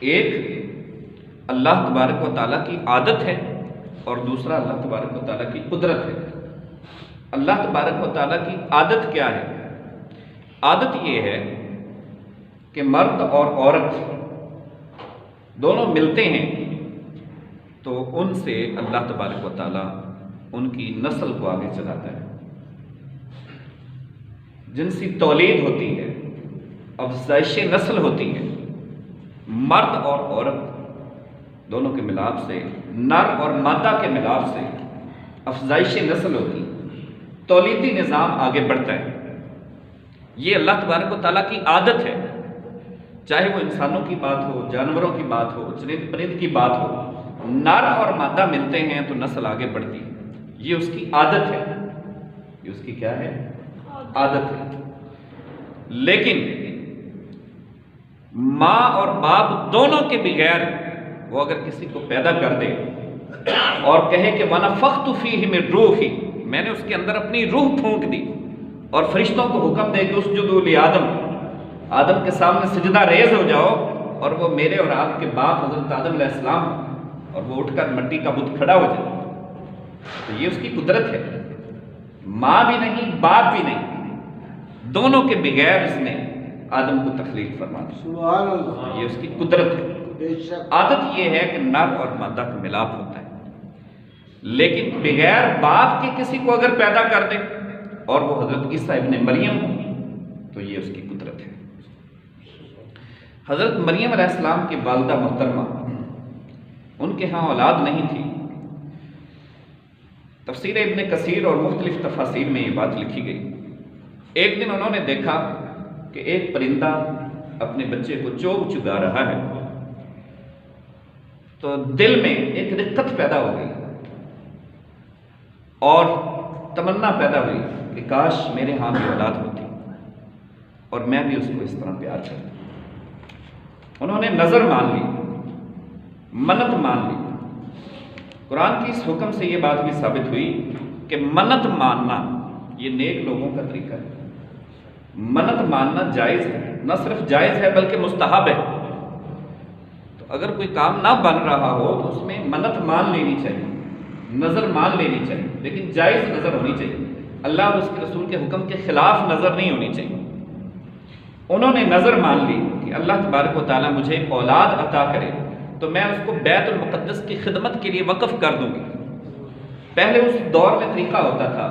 ایک اللہ تبارک و تعالیٰ کی عادت ہے اور دوسرا اللہ تبارک و تعالیٰ کی قدرت ہے۔ اللہ تبارک و تعالیٰ کی عادت کیا ہے؟ عادت یہ ہے کہ مرد اور عورت دونوں ملتے ہیں تو ان سے اللہ تبارک و تعالیٰ ان کی نسل کو آگے چلاتا ہے۔ جنسی تولید ہوتی ہے، افزائش نسل ہوتی ہے۔ مرد اور عورت دونوں کے ملاپ سے، نر اور مادہ کے ملاپ سے افزائش نسل ہوتی ہے، تولیدی نظام آگے بڑھتا ہے۔ یہ اللہ تبارک و تعالیٰ کی عادت ہے، چاہے وہ انسانوں کی بات ہو، جانوروں کی بات ہو، چرند پرند کی بات ہو، نر اور مادہ ملتے ہیں تو نسل آگے بڑھتی ہے۔ یہ اس کی عادت ہے، یہ اس کی کیا ہے؟ عادت ہے۔ لیکن ماں اور باپ دونوں کے بغیر وہ اگر کسی کو پیدا کر دے اور کہے کہ وَنَفَخْتُ فِيهِ مِن رُوحِي، میں نے اس کے اندر اپنی روح پھونک دی، اور فرشتوں کو حکم دے کہ اسجدوا لآدم، آدم کے سامنے سجدہ ریز ہو جاؤ، اور وہ میرے اور آپ کے باپ حضرت آدم علیہ السلام، اور وہ اٹھ کر مٹی کا بت کھڑا ہو جائے، تو یہ اس کی قدرت ہے۔ ماں بھی نہیں، باپ بھی نہیں، دونوں کے بغیر اس نے آدم کو تخلیق فرما دی۔ سبحان اللہ، یہ اس کی قدرت ہے۔ بے شک۔ عادت یہ ہے کہ نر اور مادہ کا ملاپ ہوتا ہے، لیکن بغیر باپ کے کسی کو اگر پیدا کر دے اور وہ حضرت عیسیٰ ابن مریم ہو تو یہ اس کی قدرت ہے۔ حضرت مریم علیہ السلام کی والدہ محترمہ، ان کے ہاں اولاد نہیں تھی۔ تفسیر ابن کثیر اور مختلف تفاسیر میں یہ بات لکھی گئی۔ ایک دن انہوں نے دیکھا کہ ایک پرندہ اپنے بچے کو چوگ چگا رہا ہے، تو دل میں ایک رقت پیدا ہو گئی اور تمنا پیدا ہوئی کہ کاش میرے ہاں بھی اولاد ہوتی اور میں بھی اس کو اس طرح پیار کرتا۔ انہوں نے نظر مان لی، منت مان لی۔ قرآن کی اس حکم سے یہ بات بھی ثابت ہوئی کہ منت ماننا یہ نیک لوگوں کا طریقہ ہے۔ منت ماننا جائز ہے، نہ صرف جائز ہے بلکہ مستحب ہے۔ تو اگر کوئی کام نہ بن رہا ہو تو اس میں منت مان لینی چاہیے، نظر مان لینی چاہیے، لیکن جائز نظر ہونی چاہیے، اللہ اور اس کے رسول کے حکم کے خلاف نظر نہیں ہونی چاہیے۔ انہوں نے نظر مان لی کہ اللہ تبارک و تعالیٰ مجھے اولاد عطا کرے تو میں اس کو بیت المقدس کی خدمت کے لیے وقف کر دوں گی۔ پہلے اس دور میں طریقہ ہوتا تھا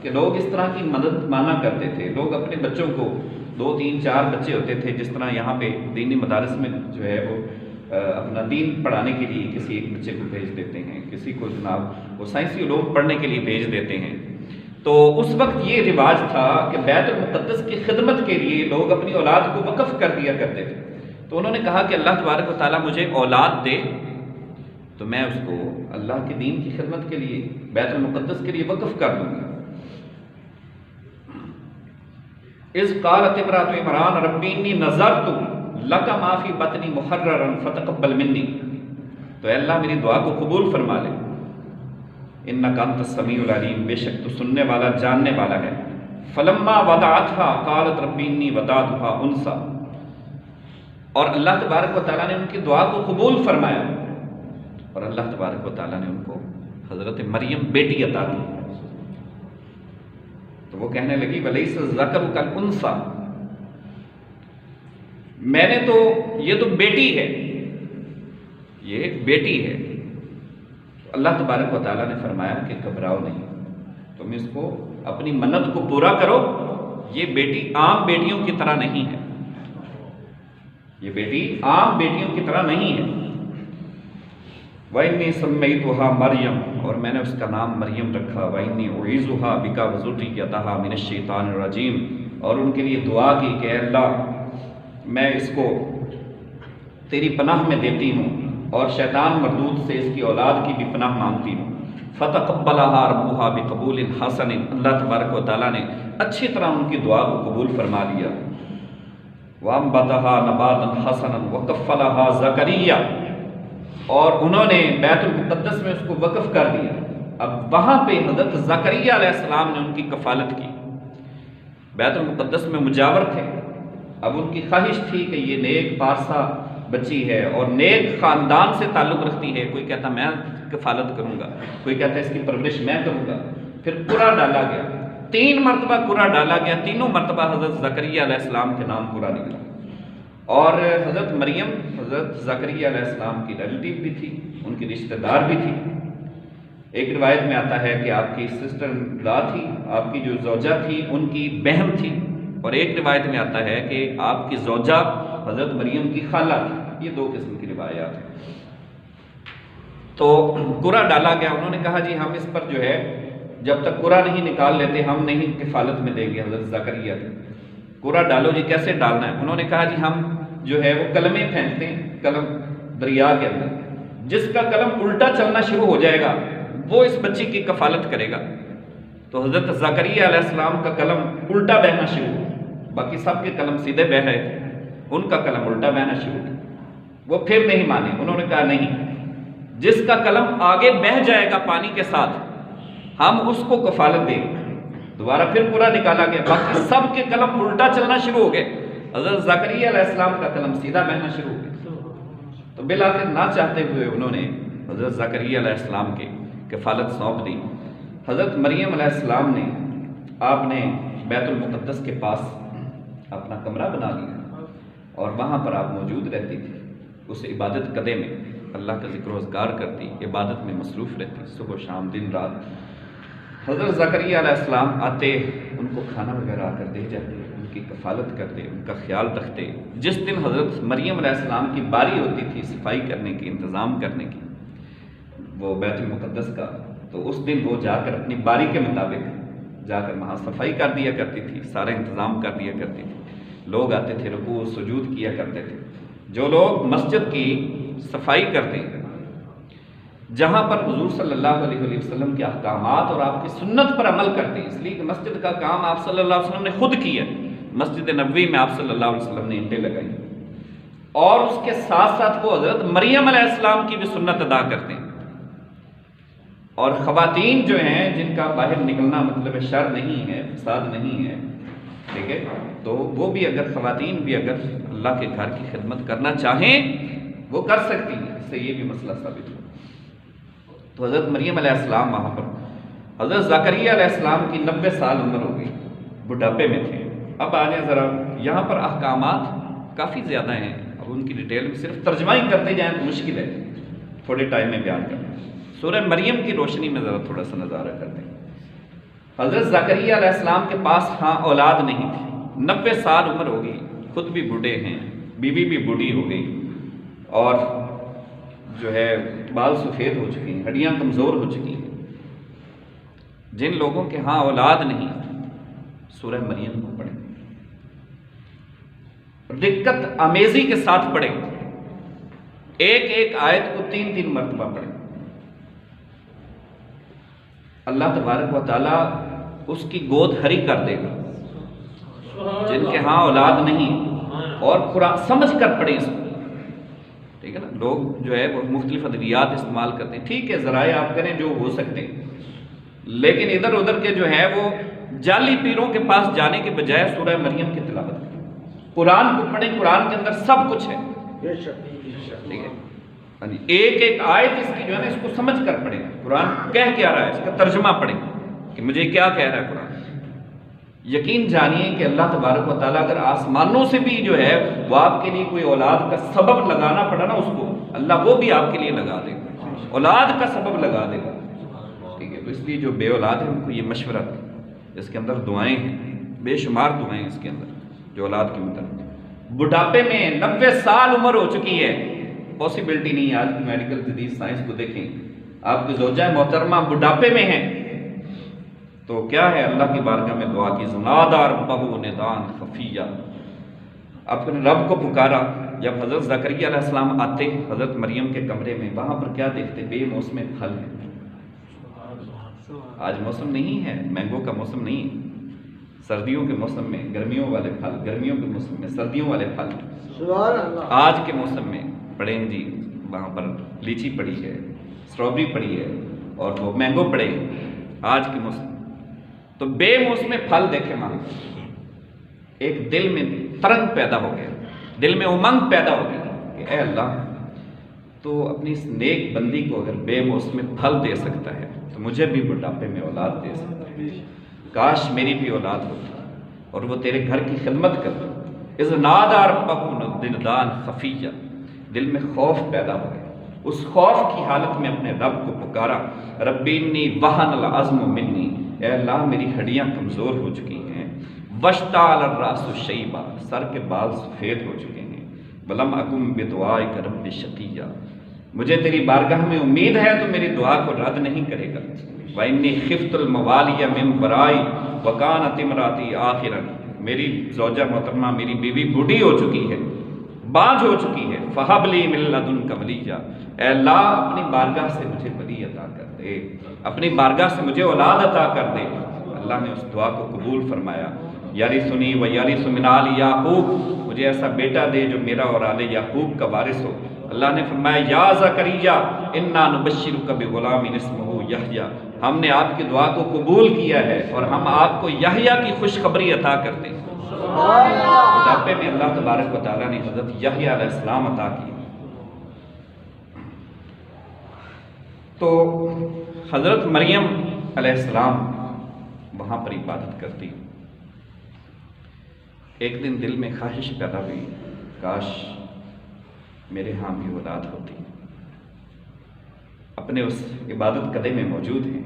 کہ لوگ اس طرح کی مدد مانا کرتے تھے، لوگ اپنے بچوں کو 2 3 4 بچے ہوتے تھے، جس طرح یہاں پہ دینی مدارس میں جو ہے وہ اپنا دین پڑھانے کے لیے کسی ایک بچے کو بھیج دیتے ہیں، کسی کو جناب وہ سائنسی علوم پڑھنے کے لیے بھیج دیتے ہیں۔ تو اس وقت یہ رواج تھا کہ بیت المقدس کی خدمت کے لیے لوگ اپنی اولاد کو وقف کر دیا کرتے تھے۔ تو انہوں نے کہا کہ اللہ تبارک و تعالیٰ مجھے اولاد دے تو میں اس کو اللہ کے دین کی خدمت کے لیے بیت المقدس کے لیے وقف کر دوں گا۔ اذ قالت امرأۃ عمران ربی انی نذرت لک ما فی بطنی محررا فتقبل منی، تو اے اللہ میری دعا کو قبول فرما لے، انک انت السمیع العلیم، بے شک تو سننے والا جاننے والا ہے۔ فلما وضعتها قالت ربی انی وضعتها انثی، اور اللہ تبارک و تعالیٰ نے ان کی دعا کو قبول فرمایا اور اللہ تبارک و تعالیٰ نے ان کو حضرت مریم بیٹی عطا کی۔ تو وہ کہنے لگی وَلَيْسَ الذَّكَرُ كَالْأُنثىٰ، میں نے تو یہ تو بیٹی ہے، یہ ایک بیٹی ہے۔ اللہ تبارک و تعالیٰ نے فرمایا کہ گھبراؤ نہیں، تم اس کو اپنی منت کو پورا کرو، یہ بیٹی عام بیٹیوں کی طرح نہیں ہے، یہ بیٹی عام بیٹیوں کی طرح نہیں ہے۔ وَإِنِّي سَمَّيْتُهَا مَرْيَم، اور میں نے اس کا نام مریم رکھا۔ وَإِنِّي أُعِيذُهَا بِكَ وَذُرِّيَّتَهَا مِنَ الشَّيْطَانِ الرَّجِيمِ، اور ان کے لیے دعا کی کہ اے اللہ میں اس کو تیری پناہ میں دیتی ہوں اور شیطان مردود سے اس کی اولاد کی بھی پناہ مانگتی ہوں۔ فَتَقَبَّلَهَا رَبُّهَا بِقَبُولٍ حَسَنٍ، اللہ تبارک و تعالیٰ نے اچھی طرح ان کی دعا کو قبول فرما لیا۔ وَأَنبَتَهَا نَبَاتًا حَسَنًا وَكَفَّلَهَا زَكَرِيَّا، اور انہوں نے بیت المقدس میں اس کو وقف کر دیا۔ اب وہاں پہ حضرت زکریا علیہ السلام نے ان کی کفالت کی، بیت المقدس میں مجاور تھے۔ اب ان کی خواہش تھی کہ یہ نیک پارسا بچی ہے اور نیک خاندان سے تعلق رکھتی ہے، کوئی کہتا میں کفالت کروں گا، کوئی کہتا ہے اس کی پرورش میں کروں گا، پھر قرعہ ڈالا گیا، 3 مرتبہ قرعہ ڈالا گیا، تینوں مرتبہ حضرت زکریا علیہ السلام کے نام قرعہ نکلا، اور حضرت مریم حضرت زکریا علیہ السلام کی ریلیٹیو بھی تھی، ان کی رشتہ دار بھی تھی۔ ایک روایت میں آتا ہے کہ آپ کی سسٹر لا تھی، آپ کی جو زوجہ تھی ان کی بہن تھی، اور ایک روایت میں آتا ہے کہ آپ کی زوجہ حضرت مریم کی خالہ تھی۔ یہ 2 قسم کی روایات ہیں۔ تو قرعہ ڈالا گیا، انہوں نے کہا جی ہم اس پر جو ہے جب تک قرعہ نہیں نکال لیتے ہم نہیں کفالت میں دیں گے حضرت زکریا کی۔ قرعہ ڈالو جی، کیسے ڈالنا ہے؟ انہوں نے کہا جی ہم جو ہے وہ کلمیں پھینکتے ہیں قلم دریا کے اندر، جس کا قلم الٹا چلنا شروع ہو جائے گا وہ اس بچی کی کفالت کرے گا۔ تو حضرت زکریا علیہ السلام کا قلم الٹا بہنا شروع ہوا، باقی سب کے قلم سیدھے بہ رہے تھے، ان کا قلم الٹا بہنا شروع ہوا۔ وہ پھر نہیں مانے، انہوں نے کہا نہیں، جس کا قلم آگے بہ جائے گا پانی کے ساتھ ہم اس کو کفالت دیں گے۔ دوبارہ پھر قرعہ نکالا گیا، باقی سب کے قلم الٹا چلنا شروع ہو گئے، حضرت زکریا علیہ السلام کا قلم سیدھا بہنا شروع ہو گیا۔ تو بالآخر نہ چاہتے ہوئے انہوں نے حضرت زکریا علیہ السلام کے کفالت سونپ دی۔ حضرت مریم علیہ السلام نے آپ نے بیت المقدس کے پاس اپنا کمرہ بنا لیا اور وہاں پر آپ موجود رہتی تھی، اس عبادت قدے میں اللہ کا ذکر و اذکار کرتی، عبادت میں مصروف رہتی، صبح شام دن رات۔ حضرت زکریا علیہ السلام آتے، ان کو کھانا وغیرہ آ کر دے جاتے، ان کی کفالت کرتے، ان کا خیال رکھتے۔ جس دن حضرت مریم علیہ السلام کی باری ہوتی تھی صفائی کرنے کی، انتظام کرنے کی وہ بیت المقدس کا، تو اس دن وہ جا کر اپنی باری کے مطابق جا کر وہاں صفائی کر دیا کرتی تھی، سارے انتظام کر دیا کرتی تھی۔ لوگ آتے تھے، رکوع سجود کیا کرتے تھے۔ جو لوگ مسجد کی صفائی کرتے، جہاں پر حضور صلی اللہ علیہ وسلم کے احکامات اور آپ کی سنت پر عمل کرتے، اس لیے کہ مسجد کا کام آپ صلی اللہ علیہ وسلم نے خود کیا، مسجد نبوی میں آپ صلی اللہ علیہ وسلم نے اینٹیں لگائی، اور اس کے ساتھ ساتھ وہ حضرت مریم علیہ السلام کی بھی سنت ادا کرتے ہیں۔ اور خواتین جو ہیں جن کا باہر نکلنا مطلب شر نہیں ہے، فساد نہیں ہے، ٹھیک ہے، تو وہ بھی اگر خواتین بھی اگر اللہ کے گھر کی خدمت کرنا چاہیں وہ کر سکتی ہیں، اس سے یہ بھی مسئلہ ثابت ہو۔ تو حضرت مریم علیہ السلام وہاں پر، حضرت زکریا علیہ السلام کی 90 سال عمر ہو گئی، بڑھاپے میں تھے۔ اب آنے ذرا یہاں پر احکامات کافی زیادہ ہیں، اب ان کی ڈیٹیل میں صرف ترجمہ ہی کرتے جائیں تو مشکل ہے تھوڑے ٹائم میں بیان کرنا۔ سورہ مریم کی روشنی میں ذرا تھوڑا سا نظارہ کرتے ہیں۔ حضرت زکریا علیہ السلام کے پاس اولاد نہیں تھی، 90 سال عمر ہو گئی، خود بھی بوڑھے ہیں، بیوی بھی بوڑھی ہو گئی، اور جو ہے بال سفید ہو چکی ہیں، ہڈیاں کمزور ہو چکی ہیں۔ جن لوگوں کے اولاد نہیں، سورہ مریم کو پڑھیں، دقت آمیزی کے ساتھ پڑھیں، ایک ایک آیت کو 3 مرتبہ پڑھیں۔ اللہ تبارک و تعالیٰ اس کی گود ہری کر دے گا۔ جن کے اولاد نہیں، اور قرآن سمجھ کر پڑھیں اس کو، ٹھیک ہے نا۔ لوگ جو ہے وہ مختلف ادویات استعمال کرتے ہیں، ٹھیک ہے، ذرائع آپ کریں جو ہو سکتے ہیں، لیکن ادھر ادھر کے جو ہے وہ جعلی پیروں کے پاس جانے کے بجائے سورہ مریم کی تلاوت کریں، قرآن کو پڑھیں، قرآن کے اندر سب کچھ ہے، ٹھیک ہے، ایک ایک آیت اس کی جو ہے نا اس کو سمجھ کر پڑھیں، قرآن کہہ کیا رہا ہے اس کا ترجمہ پڑھیں کہ مجھے کیا کہہ رہا ہے قرآن۔ یقین جانیے کہ اللہ تبارک و تعالیٰ اگر آسمانوں سے بھی جو ہے وہ آپ کے لیے کوئی اولاد کا سبب لگانا پڑا نا، اس کو اللہ وہ بھی آپ کے لیے لگا دے گا، اولاد کا سبب لگا دے گا، ٹھیک ہے۔ تو اس لیے جو بے اولاد ہے ان کو یہ مشورہ ہے، اس کے اندر دعائیں ہیں، بے شمار دعائیں اس کے اندر جو اولاد کی متعلق۔ بڑھاپے میں 90 سال عمر ہو چکی ہے، پاسبلٹی نہیں ہے، آج کی میڈیکل جدید سائنس کو دیکھیں، آپ کی زوجہ محترمہ بڑھاپے میں ہیں، تو کیا ہے اللہ کی بارگاہ میں دعا کی، نادى ربہ نداء خفیا، اپنے رب کو پکارا۔ جب حضرت زکریا علیہ السلام آتے حضرت مریم کے کمرے میں، وہاں پر کیا دیکھتے؟ بے موسم پھل ہیں۔ آج موسم نہیں ہے، مینگو کا موسم نہیں ہے، سردیوں کے موسم میں گرمیوں والے پھل، گرمیوں کے موسم میں سردیوں والے پھل، سبحان اللہ۔ آج کے موسم میں پڑے ہیں جی، وہاں پر لیچی پڑی ہے، اسٹرابری پڑی ہے، اور وہ مینگو پڑے آج کے موسم۔ تو بے موسم پھل دیکھیں وہاں، ایک دل میں ترنگ پیدا ہو گیا، دل میں امنگ پیدا ہو گئی کہ کہ اے اللہ تو اپنی اس نیک بندی کو اگر بے موسم پھل دے سکتا ہے تو مجھے بھی بڑھاپے میں اولاد دے سکتا ہے، کاش میری بھی اولاد ہوتی اور وہ تیرے گھر کی خدمت کرتی۔ اذ نادى ربه نداء خفیا، دل میں خوف پیدا ہو گیا، اس خوف کی حالت میں اپنے رب کو پکارا، ربی انی وہن العظم منی، اے اللہ میری ہڈیاں کمزور ہو چکی ہیں، واشتعل الراس شیبا، سر کے بال سفید ہو چکے ہیں، ولم اکن بدعائک رب شقیا، مجھے تیری بارگاہ میں امید ہے تو میری دعا کو رد نہیں کرے گا، وانی خفت الموالی من ورائی وکانت امراتی آخرا، میری زوجہ محترمہ میری بیوی بوڑھی ہو چکی ہے، بانجھ ہو چکی ہے، فہب لی من لدنک ولیہ، اے اللہ اپنی بارگاہ سے مجھے ولی عطا کر دے، اپنی بارگاہ سے مجھے اولاد عطا کر دے۔ اللہ نے اس دعا کو قبول فرمایا، یرثنی و یرث من آل یعقوب، مجھے ایسا بیٹا دے جو میرا اور آل یعقوب کا وارث ہو۔ اللہ نے فرمایا یا زکریا انا نبشرک بغلام اسمہ یحییٰ، ہم نے آپ کی دعا کو قبول کیا ہے اور ہم آپ کو یحییٰ کی خوشخبری عطا کرتے ہیں۔ بڑھاپے میں اللہ تبارک و تعالیٰ نے حضرت یحییٰ علیہ السلام عطا کی۔ تو حضرت مریم علیہ السلام وہاں پر عبادت کرتی، ایک دن دل میں خواہش پیدا ہوئی، کاش میرے ہاں بھی اولاد ہوتی۔ اپنے اس عبادت قدے میں موجود ہیں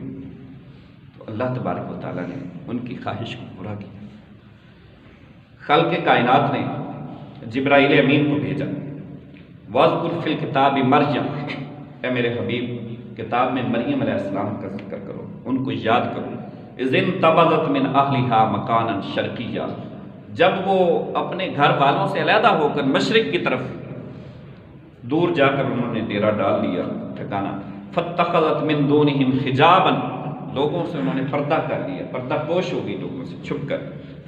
تو اللہ تبارک و تعالیٰ نے ان کی خواہش کو پورا کیا۔ خلق کائنات نے جبرائیل امین کو بھیجا، وَاذْكُرْ فِي الْكِتَابِ مَرْيَمَ، اے میرے حبیب کتاب میں مریم علیہ السلام کا ذکر کرو، ان کو یاد کرو، اِذِ انتبذت مِنْ أَهْلِهَا مَكَانًا شَرْقِيًّا، جب وہ اپنے گھر والوں سے علیحدہ ہو کر مشرق کی طرف دور جا کر انہوں نے ڈیرا ڈال لیا ٹھکانہ، فَاتَّخَذَتْ مِن دُونِهِمْ حِجَابًا، لوگوں سے انہوں نے پردہ کر لیا، پردہ پوش ہو گئی لوگوں سے چھپ کر،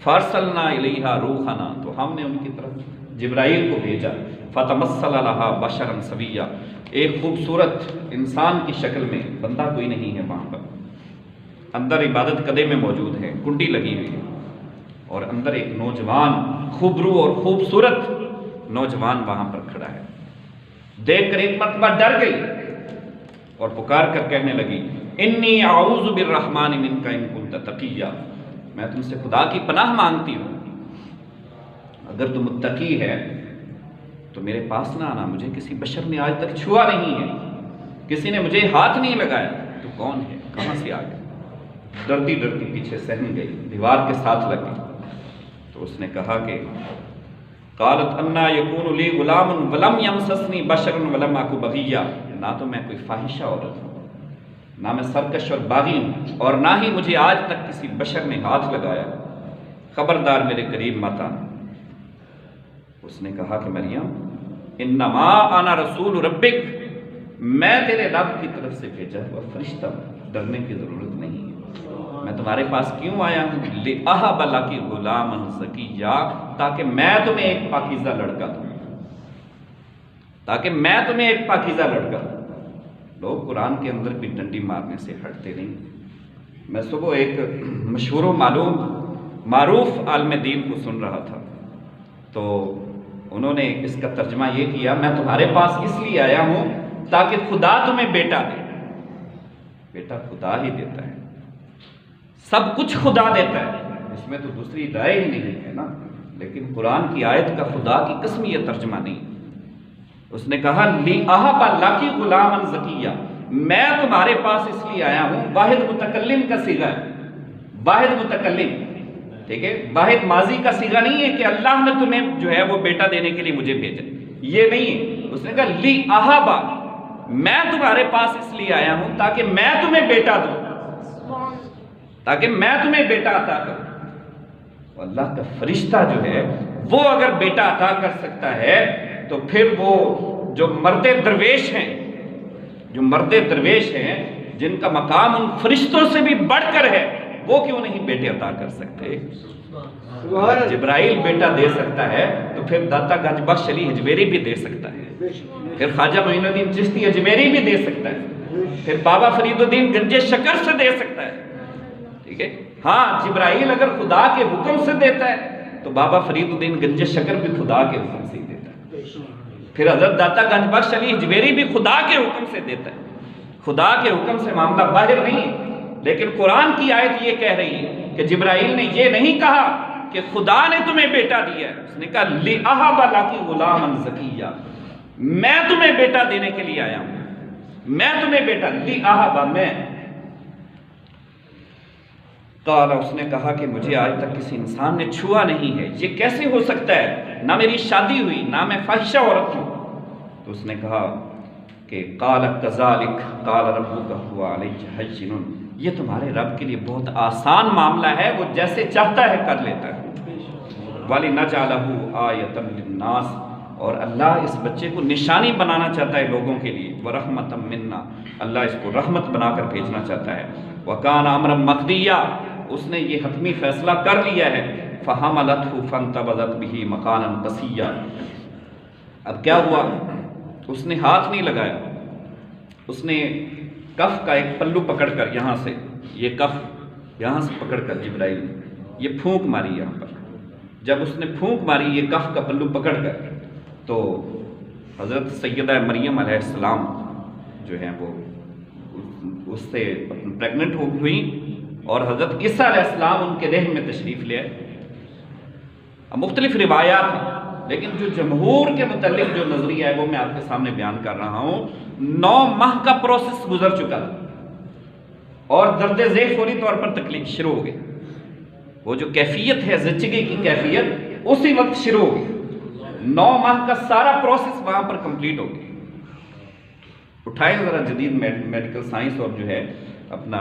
فَأَرْسَلْنَا إِلَيْهَا رُوحَنَا، تو ہم نے ان کی طرف جبرائیل کو بھیجا، فَتَمَثَّلَ لَهَا بَشَرًا سَوِيًّا، ایک خوبصورت انسان کی شکل میں، بندہ کوئی نہیں ہے وہاں پر، اندر عبادت قدے میں موجود ہے، کنڈی لگی ہوئی ہے، اور اندر ایک نوجوان خوبرو اور خوبصورت نوجوان وہاں پر کھڑا ہے۔ دیکھ کر ایک مرتبہ ڈر گئی اور پکار کر کہنے لگی انی اعوذ بالرحمن منک ان کنت تقیا، میں تم سے خدا کی پناہ مانگتی ہوں، اگر تم متقی ہے تو میرے پاس نہ آنا، مجھے کسی بشر نے آج تک چھوا نہیں ہے، کسی نے مجھے ہاتھ نہیں لگایا، تو کون ہے، کہاں سے آ گیا؟ ڈرتی ڈرتی پیچھے سہن گئی، دیوار کے ساتھ لگ گئی، تو اس نے کہا کہ قالت انا یکون لی غلام ولم یمسسنی بشر ولم اکو بغیا، نہ تو میں کوئی فاحشہ عورت ہوں، نہ میں سرکش اور باغی ہوں، اور نہ ہی مجھے آج تک کسی بشر نے ہاتھ لگایا، خبردار میرے قریب مت آنا۔ اس نے کہا کہ مریم انما انا رسول ربک، میں تیرے رب کی طرف سے بھیجا ہوا فرشتہ ہوں، ڈرنے کی ضرورت نہیں ہے، میں تمہارے پاس کیوں آیا ہوں، لِأَهَبَ لَكِ غُلَامًا زَكِيًّا، تاکہ میں تمہیں ایک پاکیزہ لڑکا دوں، تاکہ میں تمہیں ایک پاکیزہ لڑکا دوں۔ لوگ قرآن کے اندر بھی ڈنڈی مارنے سے ہٹتے نہیں۔ میں صبح ایک مشہور و معروف عالم دین کو سن رہا تھا، تو انہوں نے اس کا ترجمہ یہ کیا، میں تمہارے پاس اس لیے آیا ہوں تاکہ خدا تمہیں بیٹا دے۔ بیٹا خدا ہی دیتا ہے، سب کچھ خدا دیتا ہے، اس میں تو دوسری رائے ہی نہیں ہے نا، لیکن قرآن کی آیت کا خدا کی قسم یہ ترجمہ نہیں۔ اس نے کہا لِأَهَبَ لَكِ غُلَامًا زَكِيًّا، میں تمہارے پاس اس لیے آیا ہوں، واحد متکلم کا صیغہ ہے، واحد متکلم، ٹھیک ہے، واحد ماضی کا صیغہ نہیں ہے کہ اللہ نے تمہیں جو ہے وہ بیٹا دینے کے لیے مجھے بھیجا، یہ نہیں ہے۔ اس نے کہا لِأَهَبَ، میں تمہارے پاس اس لیے آیا ہوں تاکہ میں تمہیں بیٹا دوں، تاکہ میں تمہیں بیٹا عطا کروں۔ اللہ کا فرشتہ جو ہے وہ اگر بیٹا عطا کر سکتا ہے تو پھر وہ جو مرد درویش ہیں، جو مرد درویش ہیں جن کا مقام ان فرشتوں سے بھی بڑھ کر ہے، وہ کیوں نہیں بیٹے عطا کر سکتے؟ جبرائیل بیٹا دے سکتا ہے تو پھر داتا گنج بخش علی اجمیری بھی دے سکتا ہے، پھر خواجہ معین الدین چشتی اجمیری بھی دے سکتا ہے، پھر بابا فرید الدین گنج شکر سے دے سکتا ہے، ٹھیک ہے۔ ہاں جبرائیل اگر خدا کے حکم سے دیتا ہے تو بابا فرید الدین گنج شکر بھی خدا کے حکم سے ہی دیتا ہے۔ پھر حضرت داتا گنج بخش علی اجمیری بھی خدا کے حکم سے دیتا ہے، خدا کے حکم سے معاملہ باہر نہیں، لیکن قرآن کی آیت یہ کہہ رہی ہے کہ جبرائیل نے یہ نہیں کہا کہ خدا نے تمہیں بیٹا دیا ہے، اس نے کہا لِأَهَبَ لَكِ غُلَامًا زَكِيًّا، میں تمہیں بیٹا دینے کے لیے آیا ہوں، میں تمہیں بیٹا لِأَهَبَ میں قال، اس نے کہا کہ مجھے آج تک کسی انسان نے چھوا نہیں ہے، یہ کیسے ہو سکتا ہے، نہ میری شادی ہوئی، نہ میں فاحشہ عورت ہوں۔ تو اس نے کہا کہ قال کذالک قال ربک هو علی حین، یہ تمہارے رب کے لیے بہت آسان معاملہ ہے، وہ جیسے چاہتا ہے کر لیتا ہے۔ وَلِنَجْعَلَهُ آیَةً لِلنَّاسِ، اور اللہ اس بچے کو نشانی بنانا چاہتا ہے لوگوں کے لیے، وَرَحْمَةً مِنَّا، اللہ اس کو رحمت بنا کر بھیجنا چاہتا ہے۔ وَكَانَ أَمْرًا مَقْضِيًّا، اس نے یہ حتمی فیصلہ کر لیا ہے۔ فَحَمَلَتْهُ فَانْتَبَذَتْ بِهِ مَكَانًا قَصِيًّا، اب کیا ہوا، اس نے ہاتھ نہیں لگایا، اس نے کف کا ایک پلو پکڑ کر، یہاں سے یہ کف یہاں سے پکڑ کر جبرائیل نے یہ پھونک ماری یہاں پر، جب اس نے پھونک ماری یہ کف کا پلو پکڑ کر، تو حضرت سیدہ مریم علیہ السلام جو ہیں وہ اس سے پریگننٹ ہوئی، اور حضرت عیسیٰ علیہ السلام ان کے رحم میں تشریف لے آئے۔ اب مختلف روایات ہیں، لیکن جو جمہور کے متعلق جو نظریہ ہے وہ میں آپ کے سامنے بیان کر رہا ہوں۔ 9 ماہ کا پروسیس گزر چکا تھا، اور درد ذیل فوری طور پر تکلیف شروع ہو گئی، وہ جو کیفیت ہے زچگی کی کیفیت اسی وقت شروع ہو گئی، 9 ماہ کا سارا پروسیس وہاں پر کمپلیٹ ہو گیا۔ اٹھائیں ذرا جدید میڈیکل سائنس، اور جو ہے اپنا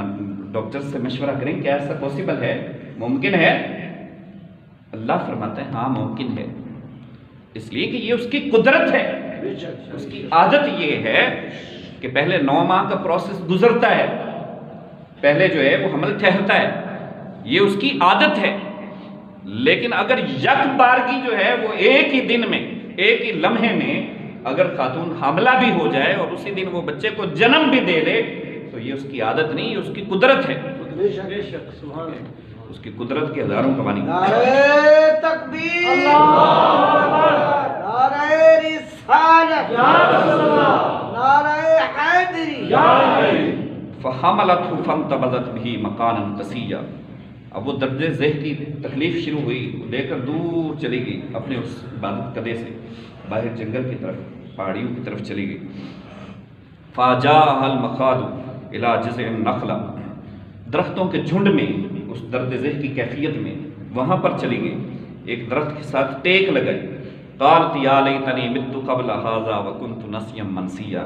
ڈاکٹر سے مشورہ کریں کہ ایسا پاسبل ہے، ممکن ہے؟ اللہ فرماتا ہے ہاں ممکن ہے، اس لیے کہ یہ اس کی قدرت ہے، اس کی عادت یہ ہے کہ پہلے 9 ماہ کا پروسیس گزرتا ہے، پہلے جو ہے وہ حمل ٹھہرتا ہے، یہ اس کی عادت ہے۔ لیکن اگر یک بارگی جو ہے وہ ایک ہی دن میں، ایک ہی لمحے میں اگر خاتون حاملہ بھی ہو جائے اور اسی دن وہ بچے کو جنم بھی دے دے، تو یہ اس کی عادت نہیں، یہ اس کی قدرت ہے، اس کی قدرت کے ہزاروں قوانین۔ نعرہ تکبیر، نعرہ رسالت، نعرہ حیدری۔ فحملته فانتبذت به مکانا قصیا، اب وہ درد ذیل کی تکلیف شروع ہوئی، لے کر دور چلی گئی اپنے اس عبادت کدے سے، باہر جنگل کی طرف، پہاڑیوں کی طرف چلی گئی۔ فاجاءها المخاض الى جذع النخلہ، درختوں کے جھنڈ میں، اس درد ذیل کی کیفیت میں وہاں پر چلی گئی، ایک درخت کے ساتھ ٹیک لگائی۔ قالت یا لیتنی مت قبل ھذا وکنت نسیا منسیا،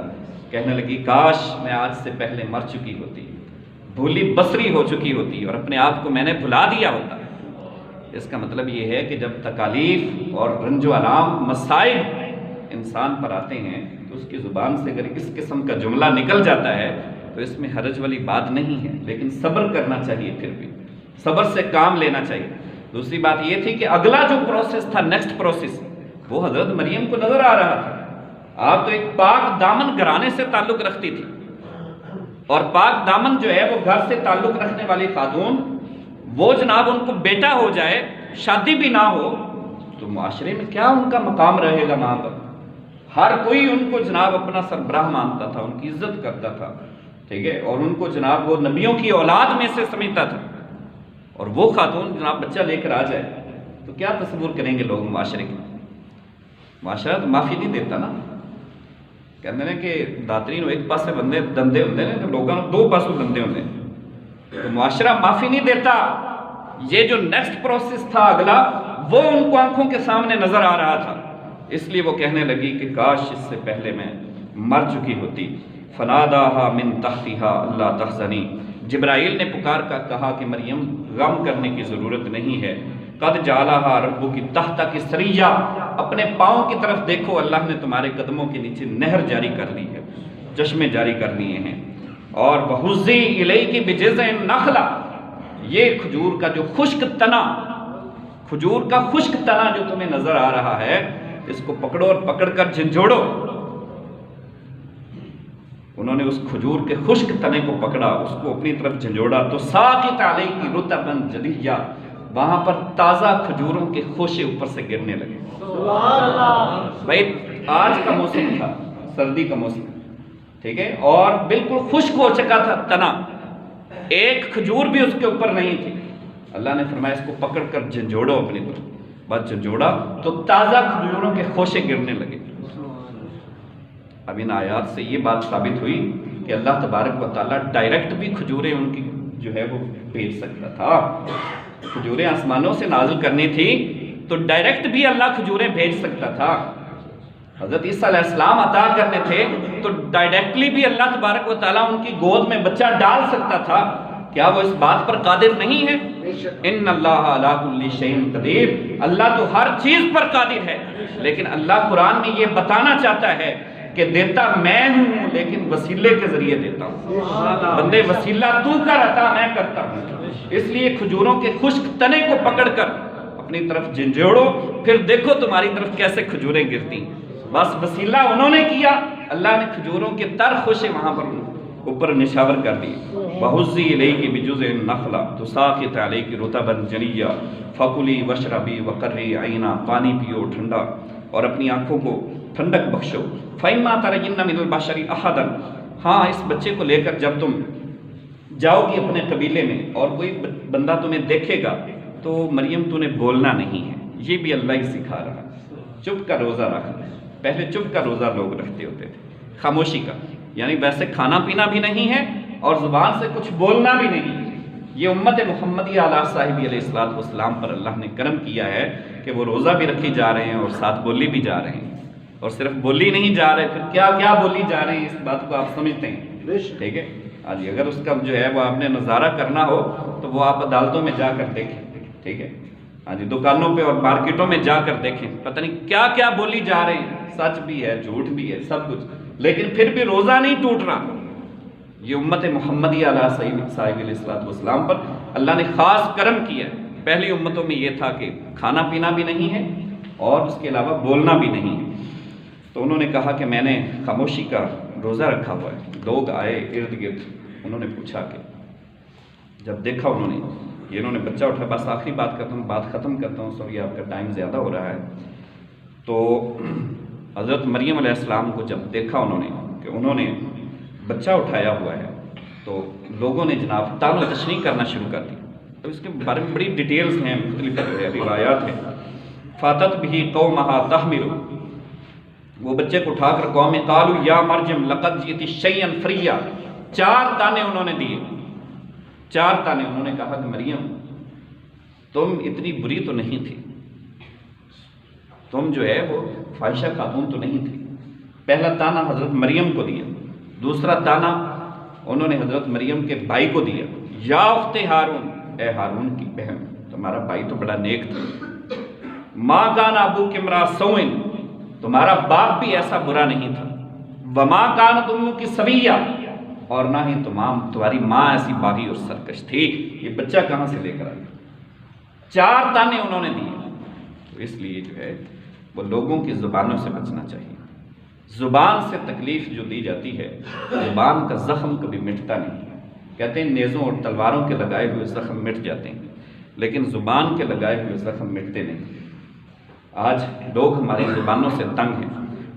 کہنے لگی کاش میں آج سے پہلے مر چکی ہوتی، بھولی بصری ہو چکی ہوتی، اور اپنے آپ کو میں نے بھلا دیا ہوتا۔ اس کا مطلب یہ ہے کہ جب تکالیف اور رنج و آلام، مسائل انسان پر آتے ہیں تو اس کی زبان سے اگر اس قسم کا جملہ نکل جاتا ہے تو اس میں حرج والی بات نہیں ہے، لیکن صبر کرنا چاہیے، پھر بھی صبر سے کام لینا چاہیے۔ دوسری بات یہ تھی کہ اگلا جو پروسیس تھا، نیکسٹ پروسیس، وہ حضرت مریم کو نظر آ رہا تھا۔ آپ تو ایک پاک دامن گھرانے سے تعلق رکھتی تھی، اور پاک دامن جو ہے وہ گھر سے تعلق رکھنے والی خاتون، وہ جناب ان کو بیٹا ہو جائے، شادی بھی نہ ہو، تو معاشرے میں کیا ان کا مقام رہے گا وہاں پر؟ ہر کوئی ان کو جناب اپنا سربراہ مانتا تھا، ان کی عزت کرتا تھا، ٹھیک ہے، اور ان کو جناب وہ نبیوں کی اولاد میں سے سمجھتا تھا، اور وہ خاتون جناب بچہ لے کر آ جائے تو کیا تصور کریں گے لوگ معاشرے کے؟ معاشرہ تو معافی نہیں دیتا نا، کہتے ہیں کہ داتری ایک پاسے بندے دندے ہوندے نے، لوگوں نے 2 پاسوں دندے ہوندے، تو معاشرہ معافی نہیں دیتا۔ یہ جو نیکسٹ پروسیس تھا اگلا، وہ ان کو آنکھوں کے سامنے نظر آ رہا تھا، اس لیے وہ کہنے لگی کہ کاش اس سے پہلے میں مر چکی ہوتی۔ فناداها من تحتها اللہ تحزنی، جبرائیل نے پکار کر کہا کہ مریم غم کرنے کی ضرورت نہیں ہے، قد جعلها ربک تحتک سریا، اپنے پاؤں کی طرف دیکھو، اللہ نے تمہارے قدموں کے نیچے نہر جاری کر لی ہے، چشمے جاری کر لیے ہیں۔ اور وَحُزِّی إِلَيْكِ بِجِذْعِ النَّخْلَةِ، یہ کھجور کا جو خشک تنا، کھجور کا خشک تنا جو تمہیں نظر آ رہا ہے، اس کو پکڑو اور پکڑ کر جھنجھوڑو۔ انہوں نے اس کھجور کے خشک تنے کو پکڑا، اس کو اپنی طرف جھنجھوڑا، تو ساقط علیہ رطبا جنیا، وہاں پر تازہ کھجوروں کے خوشے اوپر سے گرنے لگے۔ بھائی آج کا موسم تھا، سردی کا موسم، ٹھیک ہے، اور بالکل خشک ہو چکا تھا تنا، ایک کھجور بھی اس کے اوپر نہیں تھی۔ اللہ نے فرمایا اس کو پکڑ کر جھنجھوڑو اپنی طرف، بس جھنجھوڑا تو تازہ کھجوروں کے خوشے گرنے لگے۔ اب ان آیات سے یہ بات ثابت ہوئی کہ اللہ تبارک و تعالیٰ ڈائریکٹ بھی کھجوریں ان کی جو ہے وہ بھیج سکتا تھا۔ کھجوریں آسمانوں سے نازل کرنی تھی تو ڈائریکٹ بھی اللہ کھجوریں بھیج سکتا تھا۔ حضرت عیسیٰ علیہ السلام عطا کرنے تھے تو ڈائریکٹلی بھی اللہ تبارک و تعالیٰ ان کی گود میں بچہ ڈال سکتا تھا۔ کیا وہ اس بات پر قادر نہیں ہے؟ ان اللہ علی کل شیء قدیر، اللہ تو ہر چیز پر قادر ہے، لیکن اللہ قرآن میں یہ بتانا چاہتا ہے کہ دیتا میں ہوں لیکن وسیلے کے ذریعے دیتا ہوں۔ بندے وسیلہ تو کر، عطا میں کرتا ہوں۔ اس لیے کھجوروں کے خشک تنے کو پکڑ کر اپنی طرف جھنجھوڑو، پھر دیکھو تمہاری طرف کیسے کھجوریں گرتی۔ بس وسیلہ انہوں نے کیا، اللہ نے کھجوروں کے تر خوشے وہاں پر اوپر نشاور کر دی۔ وَحُزِّي إِلَيْكِ بِجُزْءِ النَّخْلَةِ تُسَاقِطْ عَلَيْكِ رُطَبًا جَنِيًّا فَكُلِي وَاشْرَبِي وَقَرِّي عَيْنًا، پانی پیو ٹھنڈا اور اپنی آنکھوں کو ٹھنڈک بخشو۔ فَإِمَّا تَرَيِنَّ مِنَ الْبَشَرِ أَحَدًا، ہاں اس بچے کو لے کر جب تم جاؤ گی اپنے قبیلے میں اور کوئی بندہ تمہیں دیکھے گا تو مریم تو نے بولنا نہیں ہے، یہ بھی اللہ ہی سکھا رہا ہے۔ چپ کا روزہ رکھنا، پہلے چپ کا روزہ لوگ رکھتے ہوتے تھے، خاموشی کا، یعنی ویسے کھانا پینا بھی نہیں ہے اور زبان سے کچھ بولنا بھی نہیں ہے۔ یہ امت محمدیہ علیہ صاحبی علیہ السلام پر اللہ نے کرم کیا ہے کہ وہ روزہ بھی رکھی جا رہے ہیں اور ساتھ بولی بھی جا رہے ہیں، اور صرف بولی نہیں جا رہے، پھر کیا کیا بولی جا رہے ہیں اس بات کو آپ سمجھتے ہیں، ٹھیک ہے۔ ہاں جی، اگر اس کا جو ہے وہ آپ نے نظارہ کرنا ہو تو وہ آپ عدالتوں میں جا کر دیکھیں، ٹھیک ہے، ہاں جی، دکانوں پہ اور مارکیٹوں میں جا کر دیکھیں، پتہ نہیں کیا کیا بولی جا رہے ہیں، سچ بھی ہے جھوٹ بھی ہے سب کچھ، لیکن پھر بھی روزہ نہیں ٹوٹ رہا۔ یہ امت محمدیہ علیہ صاحب علیہ السلام پر اللہ نے خاص کرم کیا ہے۔ پہلی امتوں میں یہ تھا کہ کھانا پینا بھی نہیں ہے اور اس کے علاوہ بولنا بھی نہیں ہے، تو انہوں نے کہا کہ میں نے خاموشی کا روزہ رکھا ہوا ہے۔ لوگ آئے ارد گرد، انہوں نے پوچھا کہ جب دیکھا انہوں نے یہ انہوں نے بچہ اٹھا، بس آخری بات کرتا ہوں، بات ختم کرتا ہوں، سوری آپ کا ٹائم زیادہ ہو رہا ہے۔ تو حضرت مریم علیہ السلام کو جب دیکھا انہوں نے کہ انہوں نے بچہ اٹھایا ہوا ہے تو لوگوں نے جناب تعین و تشریح کرنا شروع کر دی۔ تو اس کے بارے میں بڑی ڈیٹیلز ہیں، مختلف روایات ہیں۔ فاتت بھی قومہا تحمل، وہ بچے کو اٹھا کر قوم قالوا یا مریم لقد جئت شیئا فریا، 4 تانے انہوں نے دیے، 4 تانے انہوں نے کہا کہ مریم تم اتنی بری تو نہیں تھی، تم جو ہے وہ فاحشہ خاتون تو نہیں تھی۔ پہلا تانا حضرت مریم کو دیا، دوسرا تانا انہوں نے حضرت مریم کے بھائی کو دیا، یا اخت ہارون، اے ہارون کی بہن تمہارا بھائی تو بڑا نیک تھا، ما کان ابوک امرأ سوء، تمہارا باپ بھی ایسا برا نہیں تھا، وما کانت امک سویہ، اور نہ ہی تمہاری ماں ایسی باغی اور سرکش تھی۔ یہ بچہ کہاں سے لے کر آئی؟ 4 تانے انہوں نے دیے۔ تو اس لیے جو ہے وہ لوگوں کی زبانوں سے بچنا چاہیے۔ زبان سے تکلیف جو دی جاتی ہے، زبان کا زخم کبھی مٹتا نہیں۔ کہتے ہیں نیزوں اور تلواروں کے لگائے ہوئے زخم مٹ جاتے ہیں، لیکن زبان کے لگائے ہوئے زخم مٹتے نہیں۔ آج لوگ ہماری زبانوں سے تنگ ہیں،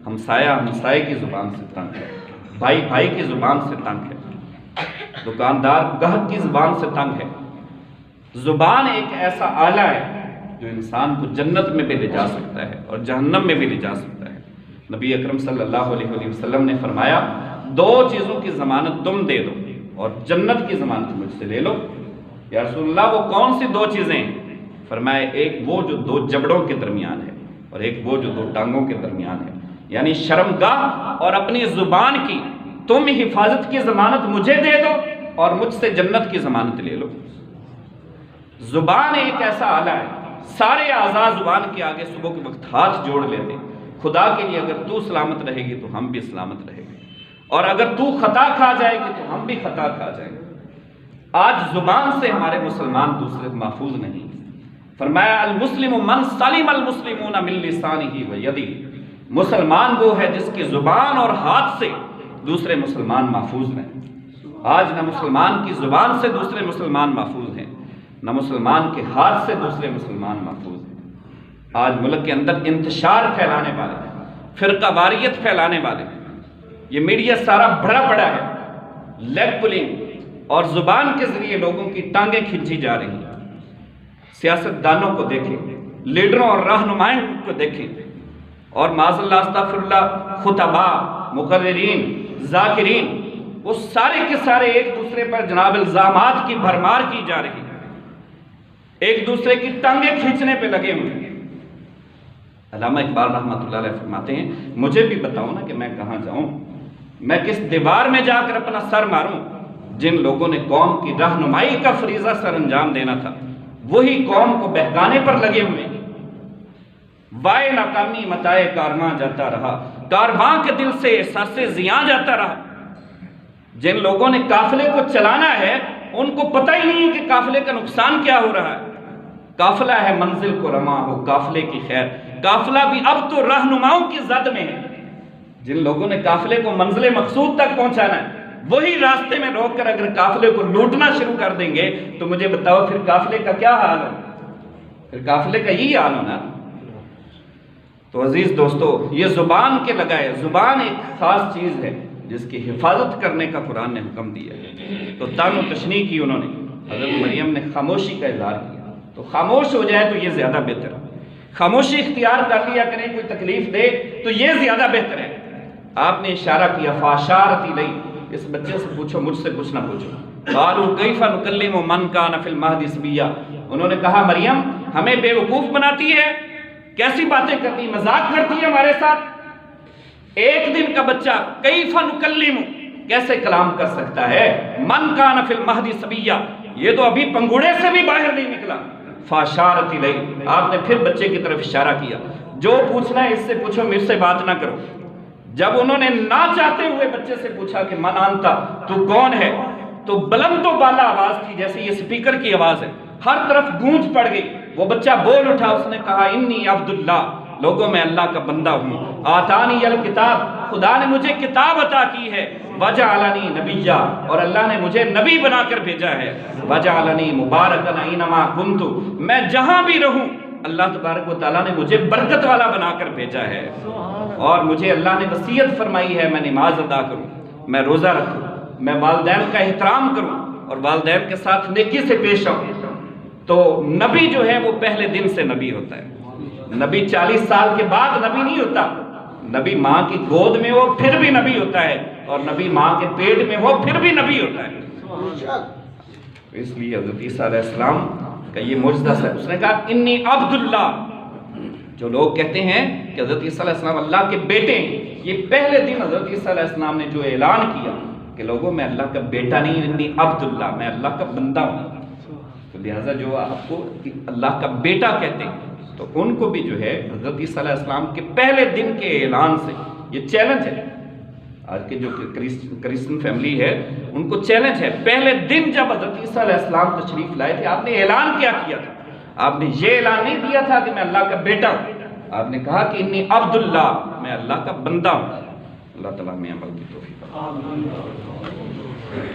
ہمسائے کی زبان سے تنگ ہے، بھائی کی زبان سے تنگ ہے، دکاندار گاہک کی زبان سے تنگ ہے۔ زبان ایک ایسا آلہ ہے جو انسان کو جنت میں بھی لے جا سکتا ہے اور جہنم میں بھی لے جا سکتا ہے۔ نبی اکرم صلی اللہ علیہ وسلم نے فرمایا 2 چیزوں کی ضمانت تم دے دو اور جنت کی ضمانت مجھ سے لے لو۔ یا رسول اللہ وہ کون سی 2 چیزیں ہیں؟ فرمایا ایک وہ جو 2 جبڑوں کے درمیان ہے اور ایک وہ جو 2 ٹانگوں کے درمیان ہے، یعنی شرمگاہ اور اپنی زبان کی تم حفاظت کی ضمانت مجھے دے دو اور مجھ سے جنت کی ضمانت لے لو۔ زبان ایک ایسا آلہ ہے، سارے اعضاء زبان کے آگے صبح کے وقت ہاتھ جوڑ لیتے، خدا کے لیے اگر تو سلامت رہے گی تو ہم بھی سلامت رہیں گے، اور اگر تو خطا کھا جائے گی تو ہم بھی خطا کھا جائیں گے۔ آج زبان سے ہمارے مسلمان دوسرے محفوظ نہیں۔ فرمایا المسلم من سلم المسلمون من لسانہ و یدہ، مسلمان وہ ہے جس کی زبان اور ہاتھ سے دوسرے مسلمان محفوظ ہیں۔ آج نہ مسلمان کی زبان سے دوسرے مسلمان محفوظ ہیں، نہ مسلمان کے ہاتھ سے دوسرے مسلمان محفوظ ہیں۔ آج ملک کے اندر انتشار پھیلانے والے فرقہ واریت پھیلانے والے، یہ میڈیا سارا بھرا پڑا ہے لیگ پلنگ اور زبان کے ذریعے لوگوں کی ٹانگیں کھینچی جا رہی ہیں۔ سیاست دانوں کو دیکھیں، لیڈروں اور رہنماؤں کو دیکھیں، اور معاذ اللہ استغفر اللہ خطباء، مقررین، ذاکرین، وہ سارے کے سارے ایک دوسرے پر جناب الزامات کی بھرمار کی جا رہی ہے، ایک دوسرے کی ٹانگیں کھینچنے پہ لگے ہوئے ہیں۔ علامہ اقبال رحمۃ اللہ علیہ فرماتے ہیں مجھے بھی بتاؤ نا کہ میں کہاں جاؤں، میں کس دیوار میں جا کر اپنا سر ماروں۔ جن لوگوں نے قوم کی رہنمائی کا فریضہ سر انجام دینا تھا وہی قوم کو بہکانے پر لگے ہوئے ہیں۔ وائے ناکامی متائے کارواں جاتا رہا، کارواں کے دل سے احساس زیاں جاتا رہا۔ جن لوگوں نے قافلے کو چلانا ہے ان کو پتہ ہی نہیں کہ قافلے کا نقصان کیا ہو رہا ہے۔ قافلہ ہے منزل کو رواں ہو قافلے کی خیر، قافلہ بھی اب تو رہنماؤں کی زد میں ہے۔ جن لوگوں نے قافلے کو منزل مقصود تک پہنچانا ہے وہی راستے میں روک کر اگر قافلے کو لوٹنا شروع کر دیں گے تو مجھے بتاؤ پھر قافلے کا کیا حال ہو؟ پھر قافلے کا یہی حال ہونا۔ تو عزیز دوستو، یہ زبان کے لگائے، زبان ایک خاص چیز ہے جس کی حفاظت کرنے کا قرآن نے حکم دیا ہے۔ تو تان و تشنیع کی انہوں نے، حضرت مریم نے خاموشی کا اظہار کیا، تو خاموش ہو جائے تو یہ زیادہ بہتر ہے۔ خاموشی اختیار کر لیا کریں، کوئی تکلیف دے تو یہ زیادہ بہتر ہے۔ آپ نے اشارہ کیا فاشارت الی، اس بچے سے پوچھو، مجھ سے کچھ نہ پوچھو۔ قالوا کیف نکلم من کان فی المہد صبیا، انہوں نے کہا مریم ہمیں بے وقوف بناتی ہے، کیسی باتیں کرتی، مذاق کرتی ہے ہمارے ساتھ۔ ایک دن کا بچہ کیف نکلم، کیسے کلام کر سکتا ہے؟ من کان فی المہد صبیا، یہ تو ابھی پنگوڑے سے بھی باہر نہیں نکلا۔ فاشارت الی، آپ نے پھر بچے کی طرف اشارہ کیا، جو پوچھنا ہے اس سے پوچھو، مجھ سے بات نہ کرو۔ جب انہوں نے نہ چاہتے ہوئے بچے سے پوچھا کہ من انتا، تو کون ہے، تو بلند و بالا آواز تھی، جیسے یہ سپیکر کی آواز ہے، ہر طرف گونج پڑ گئی۔ وہ بچہ بول اٹھا، اس نے کہا انی عبداللہ، لوگوں میں اللہ کا بندہ ہوں، آتانی الکتاب، خدا نے مجھے کتاب عطا کی ہے، وجعلنی نبیّا، اور اللہ نے مجھے نبی بنا کر بھیجا ہے، وجعلنی مبارکا اینما کنت، میں جہاں بھی رہوں اللہ تبارک و تعالیٰ نے مجھے برکت والا بنا کر بھیجا ہے، اور مجھے اللہ نے وصیت فرمائی ہے میں نماز ادا کروں، میں روزہ رکھوں، میں والدین کا احترام کروں اور والدین کے ساتھ نیکی سے پیش آؤں۔ تو نبی جو ہے وہ پہلے دن سے نبی ہوتا ہے، نبی 40 سال کے بعد نبی نہیں ہوتا، نبی ماں کی گود میں ہو پھر بھی نبی ہوتا ہے، اور نبی ماں کے پیٹ میں ہو پھر بھی نبی ہوتا ہے۔ اس لیے حضرت عیسیٰ علیہ السلام کا یہ معجزہ ہے، اس نے کہا انی عبداللہ۔ جو لوگ کہتے ہیں کہ حضرت عیسیٰ علیہ السلام اللہ کے بیٹے ہیں، یہ پہلے دن حضرت عیسیٰ علیہ السلام نے جو اعلان کیا کہ لوگوں میں اللہ کا بیٹا نہیں، انی عبداللہ، میں اللہ کا بندہ ہوں۔ تو لہٰذا جو آپ کو اللہ کا بیٹا کہتے ہیں تو ان کو بھی جو ہے حضرت عیسیٰ علیہ السلام کے پہلے دن کے اعلان سے یہ چیلنج ہے۔ آج کے جو کرسچن فیملی ہے ان کو چیلنج ہے، پہلے دن جب حضرت عیسیٰ علیہ السلام تشریف لائے تھے آپ نے اعلان کیا کیا تھا؟ آپ نے یہ اعلان نہیں دیا تھا کہ میں اللہ کا بیٹا ہوں، آپ نے کہا کہ انی عبداللہ، میں اللہ کا بندہ ہوں۔ اللہ تعالیٰ میں عمل کی توفیق عطا فرمائے۔